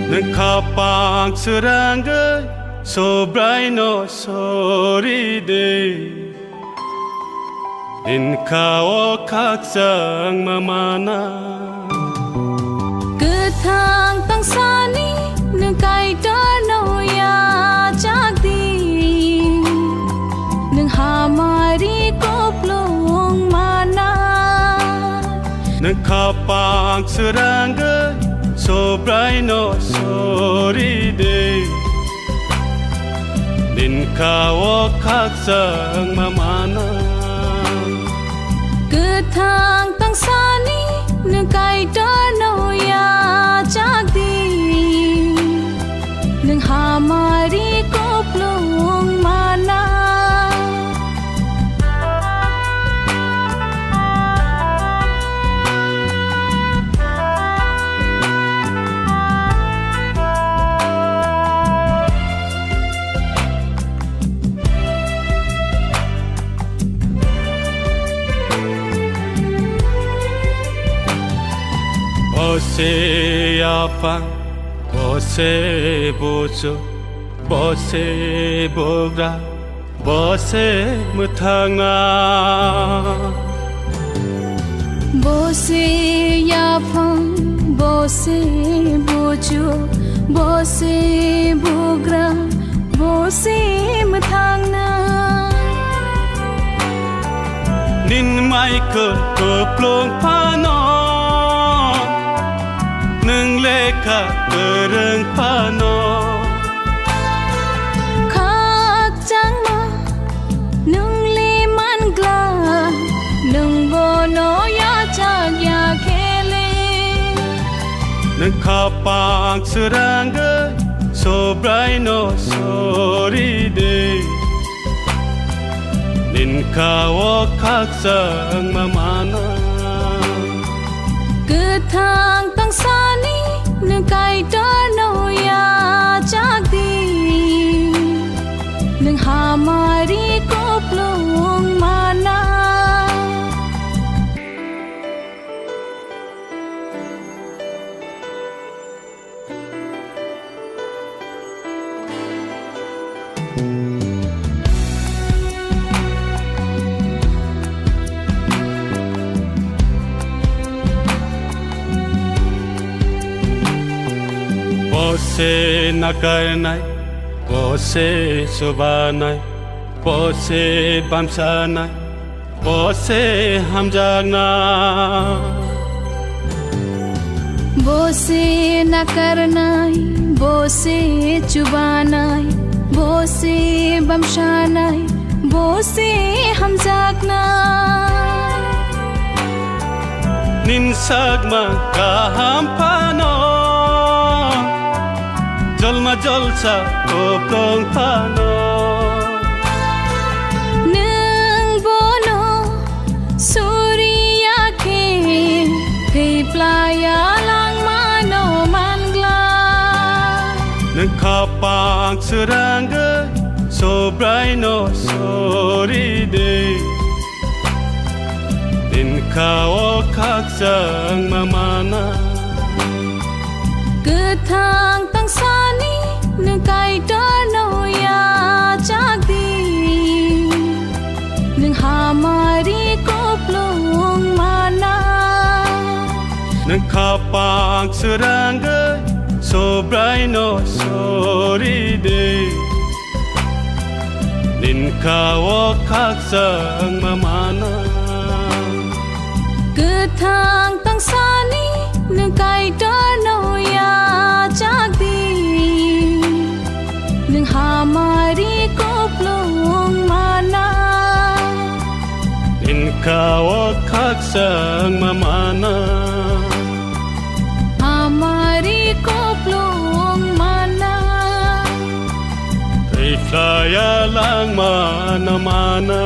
Nâng kapang serangga sobrai no sori de Din kao kak sang mamana Ketang tang sani nâng kai no ya chak di Nâng hamari koplong mana Nâng kapang serangga sobrai no sori de Din kao kak sang mamana Ketang tang sani nâng kai no ya chak di Nâng hamari koplong mana Bose yapang, bose bojo, bose bogra, bose mutanga. Bose yapang, bose bojo, bose bogra, bose mutanga. Nin mai keplong pano. Nâng leka kereng pano Khak chang ma nâng li man gla nâng bono ya chak ya khele Nâng kapang serangga sobrai no sori de Nin kao kak sang mamana Ketang tang sani nâng kai no ya chak di Nâng hamari koplong mana Bose nakarnai, bose sobanai, bose bamsanai, bose hamjagna. Bose nakarnai, bose chubanai, bose bamshanai, bose hamjagna. Nin sagma kahampano Jalma jalsa koplong pano Nâng bono surya ke Thei playa lang mano mangla Nâng kapang serangga sobrai no sori de Din kao kak sang mamana Ketang tang sani nâng kai no ya chak di Nâng hamari koplong mana Nâng kapang serangga sobrai no sori de Din kao kak sang mamana Ketang tang sani nâng kai no ya chak di Nâng hamari koplong mana Din kao kak sang mamana Hamari koplong mana Playa lang mana-mana